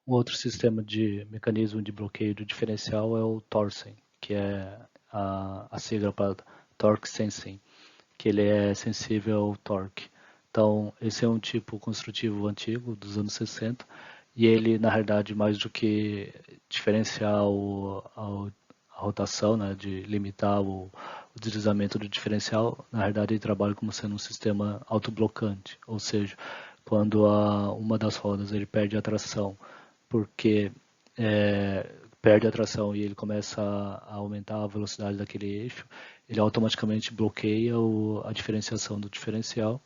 Um outro sistema de mecanismo de bloqueio do diferencial é o Torsen, que é a sigla para Torque Sensing, que ele é sensível ao torque. Então, esse é um tipo construtivo antigo, dos anos 60, e ele, na realidade, mais do que diferenciar a rotação, né, de limitar o deslizamento do diferencial, na realidade ele trabalha como sendo um sistema autoblocante, ou seja, quando uma das rodas ele perde a tração porque perde a tração e ele começa a aumentar a velocidade daquele eixo, ele automaticamente bloqueia a diferenciação do diferencial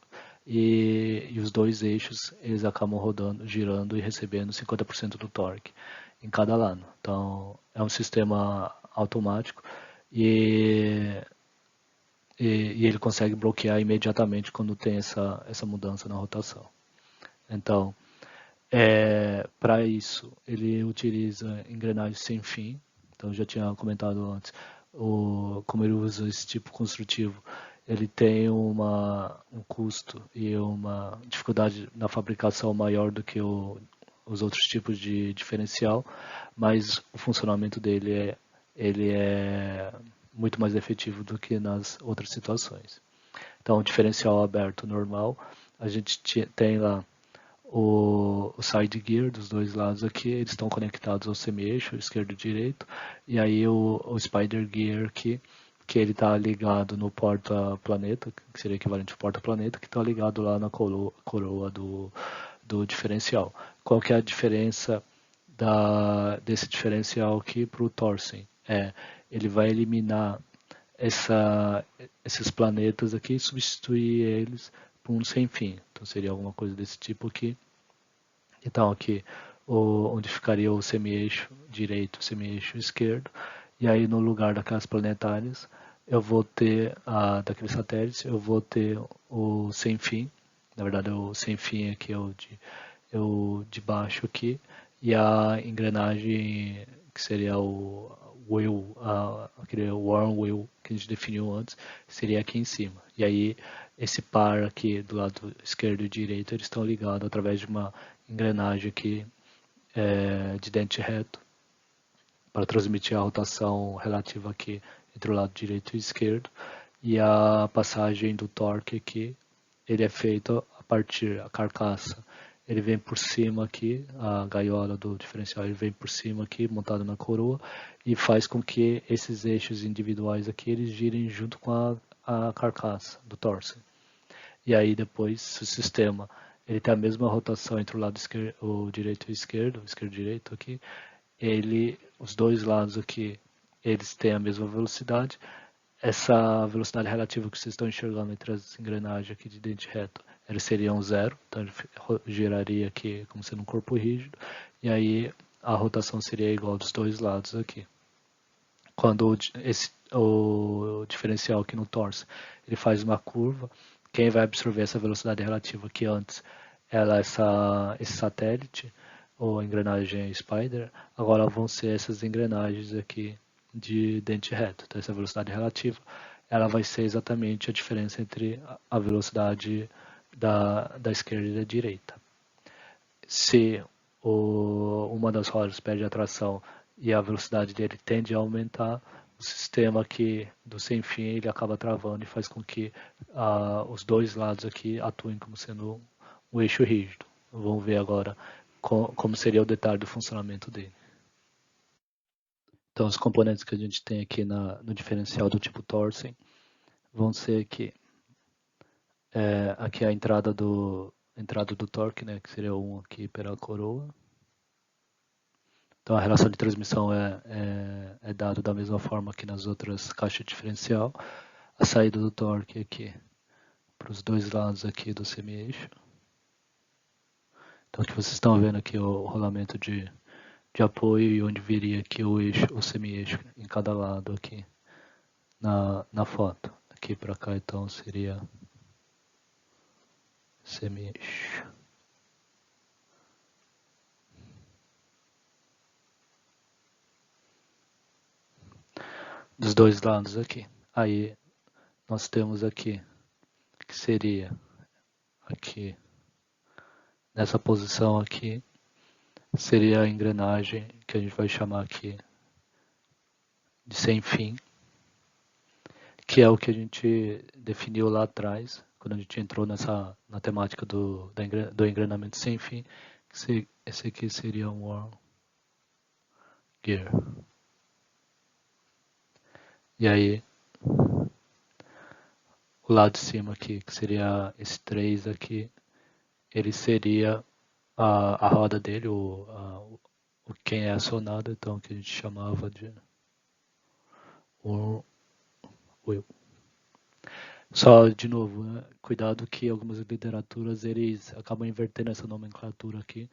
e os dois eixos eles acabam rodando, girando e recebendo 50% do torque em cada lado. Então é um sistema automático e, e ele consegue bloquear imediatamente quando tem essa mudança na rotação. Então, para isso, ele utiliza engrenagens sem fim. Então, eu já tinha comentado antes, como ele usa esse tipo construtivo, ele tem um custo e uma dificuldade na fabricação maior do que os outros tipos de diferencial, mas o funcionamento dele ele é muito mais efetivo do que nas outras situações. Então, o diferencial aberto normal, a gente tem lá o side gear dos dois lados aqui, eles estão conectados ao semi-eixo, esquerdo e direito, e aí o spider gear aqui, que ele está ligado no porta-planeta, que seria equivalente ao porta-planeta, que está ligado lá na coroa do diferencial. Qual que é a diferença desse diferencial aqui para o Torsen? Ele vai eliminar esses planetas aqui e substituir eles por um sem fim. Então seria alguma coisa desse tipo aqui. Então aqui onde ficaria o semi-eixo direito, o semi-eixo esquerdo, e aí no lugar daquelas planetárias eu vou ter daqueles satélites, eu vou ter o sem fim. Na verdade o sem fim aqui é o de baixo aqui, e a engrenagem que seria o wheel, aquele worm wheel que a gente definiu antes, seria aqui em cima. E aí esse par aqui do lado esquerdo e direito, eles estão ligados através de uma engrenagem aqui de dente reto para transmitir a rotação relativa aqui entre o lado direito e esquerdo. E a passagem do torque aqui, ele é feito a partir, a carcaça, ele vem por cima aqui, a gaiola do diferencial ele vem por cima aqui, montado na coroa, e faz com que esses eixos individuais aqui, eles girem junto com a carcaça do Torsen. E aí depois o sistema, ele tem a mesma rotação entre o lado esquerdo, o direito e o esquerdo e direito aqui, os dois lados aqui, eles têm a mesma velocidade. Essa velocidade relativa que vocês estão enxergando entre as engrenagens aqui de dente reto, eles seriam zero, então ele giraria aqui como sendo um corpo rígido, e aí a rotação seria igual dos dois lados aqui. Quando o diferencial aqui no torso, ele faz uma curva, quem vai absorver essa velocidade relativa que antes ela esse satélite, ou engrenagem Spider, agora vão ser essas engrenagens aqui de dente reto. Então essa velocidade relativa, ela vai ser exatamente a diferença entre a velocidade da esquerda e da direita. Se uma das rodas perde a tração e a velocidade dele tende a aumentar, o sistema aqui do sem fim ele acaba travando e faz com que os dois lados aqui atuem como sendo um eixo rígido. Vamos ver agora como seria o detalhe do funcionamento dele. Então os componentes que a gente tem aqui no diferencial do tipo Torsen vão ser aqui a entrada do torque, né, que seria 1 aqui pela coroa. Então a relação de transmissão é dada da mesma forma que nas outras caixas diferencial. A saída do torque aqui para os dois lados aqui do semi-eixo. Então aqui vocês estão vendo aqui o rolamento de apoio e onde viria aqui o semi-eixo em cada lado aqui na foto. Aqui para cá então seria semi-eixo. Dos dois lados aqui. Aí nós temos aqui que seria aqui nessa posição aqui seria a engrenagem que a gente vai chamar aqui de sem fim, que é o que a gente definiu lá atrás, quando a gente entrou na temática do engrenamento sem fim, que esse aqui seria um worm gear. E aí, o lado de cima aqui, que seria esse 3 aqui, ele seria a roda dele, o quem é acionado, então, que a gente chamava de worm wheel. Só, de novo, né? Cuidado que algumas literaturas eles acabam invertendo essa nomenclatura aqui,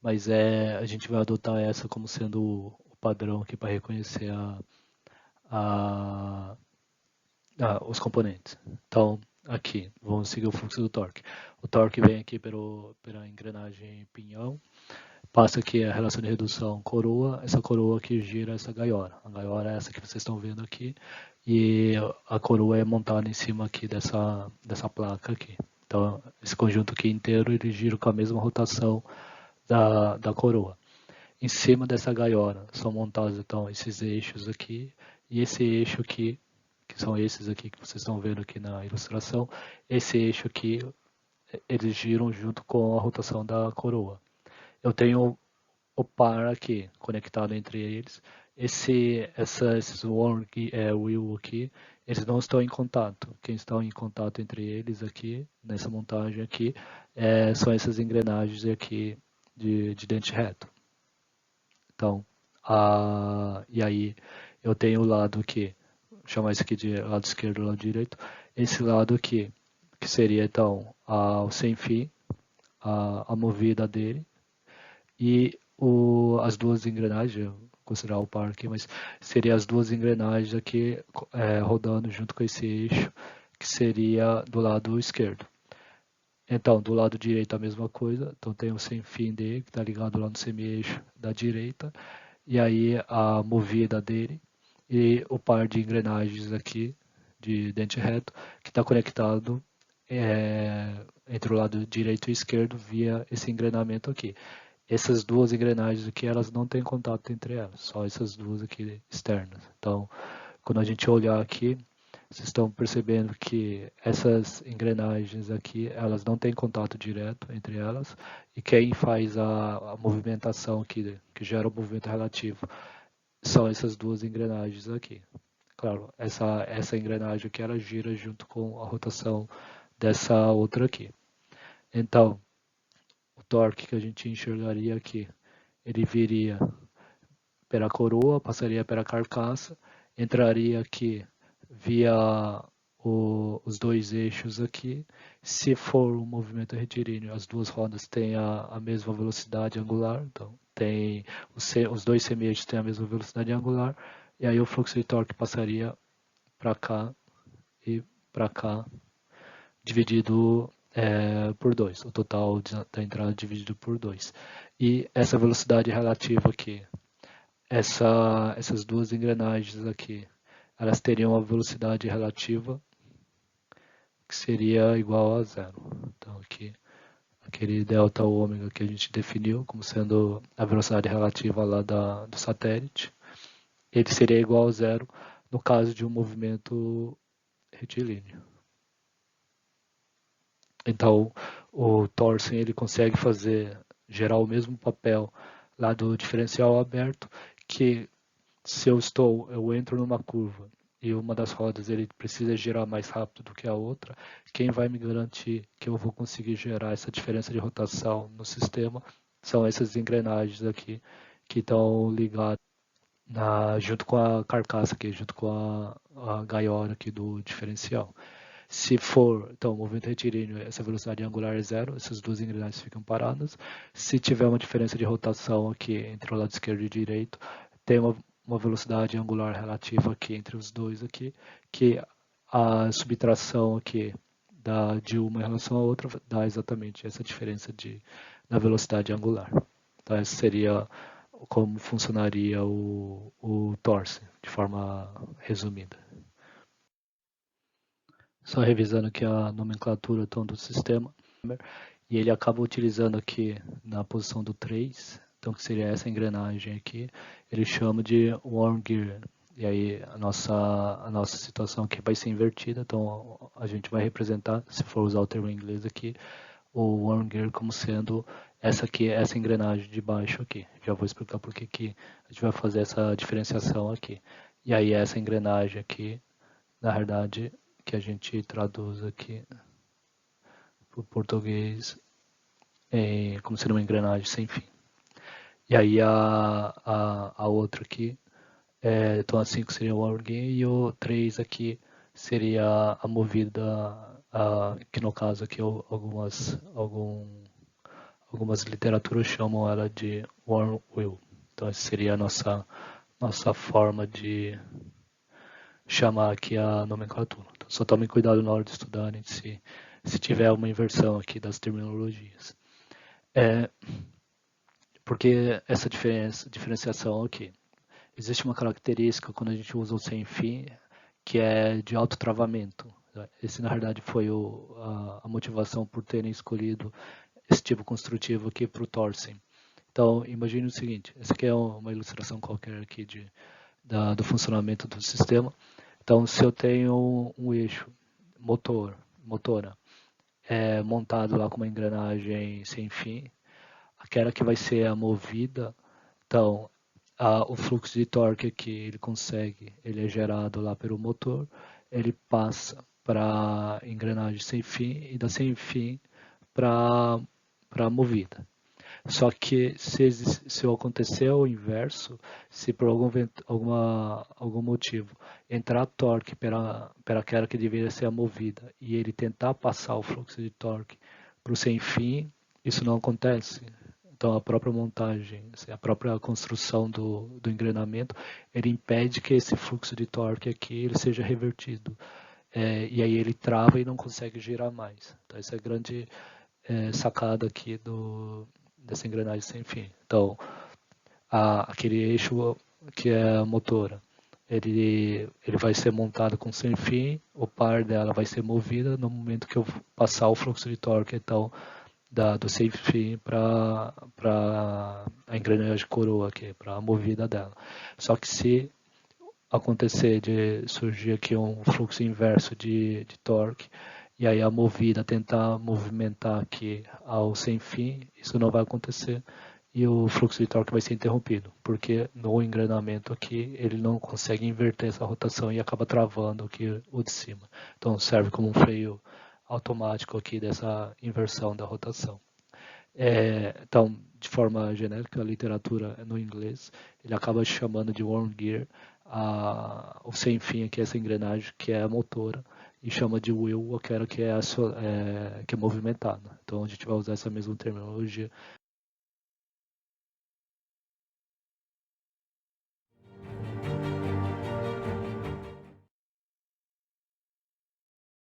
mas a gente vai adotar essa como sendo o padrão aqui para reconhecer a, os componentes. Então, aqui, vamos seguir o fluxo do torque. O torque vem aqui pela engrenagem pinhão, passa aqui a relação de redução coroa, essa coroa que gira essa gaiola. A gaiola é essa que vocês estão vendo aqui, e a coroa é montada em cima aqui dessa placa aqui. Então, esse conjunto aqui inteiro, ele gira com a mesma rotação da coroa. Em cima dessa gaiola são montados então esses eixos aqui, e esse eixo aqui, que são esses aqui que vocês estão vendo aqui na ilustração, esse eixo aqui, eles giram junto com a rotação da coroa. Eu tenho o par aqui, conectado entre eles. Esses wheel aqui, eles não estão em contato. Quem está em contato entre eles aqui, nessa montagem aqui, são essas engrenagens aqui de dente reto. Então, e aí eu tenho o lado aqui, vou chamar isso aqui de lado esquerdo e lado direito. Esse lado aqui, que seria então o sem fim, a movida dele, e as duas engrenagens, vou considerar o par aqui, mas seria as duas engrenagens aqui rodando junto com esse eixo, que seria do lado esquerdo. Então, do lado direito a mesma coisa, então tem o sem fim dele, que está ligado lá no semi-eixo da direita, e aí a movida dele, e o par de engrenagens aqui, de dente reto, que está conectado entre o lado direito e esquerdo via esse engrenamento aqui. Essas duas engrenagens aqui, elas não têm contato entre elas, só essas duas aqui externas. Então, quando a gente olhar aqui, vocês estão percebendo que essas engrenagens aqui, elas não têm contato direto entre elas, e quem faz a movimentação aqui, que gera o movimento relativo, são essas duas engrenagens aqui. Claro, essa engrenagem aqui, ela gira junto com a rotação dessa outra aqui. Então, o torque que a gente enxergaria aqui, ele viria pela coroa, passaria pela carcaça, entraria aqui via os dois eixos aqui. Se for um movimento retilíneo, as duas rodas têm a mesma velocidade angular, então os dois semi-eixos têm a mesma velocidade angular, e aí o fluxo de torque passaria para cá e para cá, dividido por 2, o total da entrada dividido por 2. E essa velocidade relativa aqui, essas duas engrenagens aqui, elas teriam uma velocidade relativa que seria igual a zero. Então aqui, aquele delta ômega que a gente definiu como sendo a velocidade relativa lá do satélite, ele seria igual a zero no caso de um movimento retilíneo. Então, o Thorsen ele consegue gerar o mesmo papel lá do diferencial aberto, que se eu entro numa curva e uma das rodas ele precisa girar mais rápido do que a outra, quem vai me garantir que eu vou conseguir gerar essa diferença de rotação no sistema são essas engrenagens aqui que estão ligadas junto com a carcaça aqui, junto com a gaiola aqui do diferencial. Se for, então, o movimento retilíneo, essa velocidade angular é zero, essas duas engrenagens ficam paradas. Se tiver uma diferença de rotação aqui entre o lado esquerdo e direito, tem uma velocidade angular relativa aqui entre os dois aqui, que a subtração aqui de uma em relação à outra dá exatamente essa diferença da velocidade angular. Então, essa seria como funcionaria o torque, de forma resumida. Só revisando aqui a nomenclatura do sistema, e ele acaba utilizando aqui na posição do 3, então que seria essa engrenagem aqui, ele chama de worm gear. E aí a nossa situação aqui vai ser invertida, então a gente vai representar, se for usar o termo em inglês aqui, o worm gear como sendo essa aqui, essa engrenagem de baixo aqui. Já vou explicar por que a gente vai fazer essa diferenciação aqui. E aí essa engrenagem aqui, na verdade, que a gente traduz aqui para o português é como sendo uma engrenagem sem fim. E aí a outra aqui, então a 5 seria o worm gear e o 3 aqui seria a movida, que no caso aqui algumas literaturas chamam ela de worm wheel. Então essa seria a nossa forma de chamar aqui a nomenclatura. Então, só tomem cuidado na hora de estudarem se tiver uma inversão aqui das terminologias. Porque essa diferenciação aqui, existe uma característica quando a gente usa o sem fim, que é de autotravamento. Esse, na verdade, foi a motivação por terem escolhido esse tipo construtivo aqui para o Thorsen. Então, imagine o seguinte, essa aqui é uma ilustração qualquer aqui do funcionamento do sistema. Então, se eu tenho um eixo motora, montado lá com uma engrenagem sem fim, aquela que vai ser a movida, então, o fluxo de torque que ele é gerado lá pelo motor, ele passa para a engrenagem sem fim e da sem fim para a movida. Só que se acontecer o inverso, se por algum motivo entrar torque para aquela que deveria ser a movida e ele tentar passar o fluxo de torque para o sem fim, isso não acontece. Então a própria montagem, assim, a própria construção do engrenamento, ele impede que esse fluxo de torque aqui ele seja revertido. E aí ele trava e não consegue girar mais. Então essa é a grande sacada aqui dessa engrenagem sem fim. Então, aquele eixo que é a motora, ele vai ser montado com sem fim, o par dela vai ser movida no momento que eu passar o fluxo de torque, então, do sem fim para a engrenagem coroa aqui, para a movida dela. Só que se acontecer de surgir aqui um fluxo inverso de torque, e aí a movida tentar movimentar aqui ao sem fim, isso não vai acontecer e o fluxo de torque vai ser interrompido, porque no engrenamento aqui ele não consegue inverter essa rotação e acaba travando aqui o de cima. Então serve como um freio automático aqui dessa inversão da rotação. Então, de forma genérica, a literatura no inglês, ele acaba chamando de worm gear o sem fim aqui, essa engrenagem que é a motora, e chama de wheel aquela que é movimentada. Então a gente vai usar essa mesma terminologia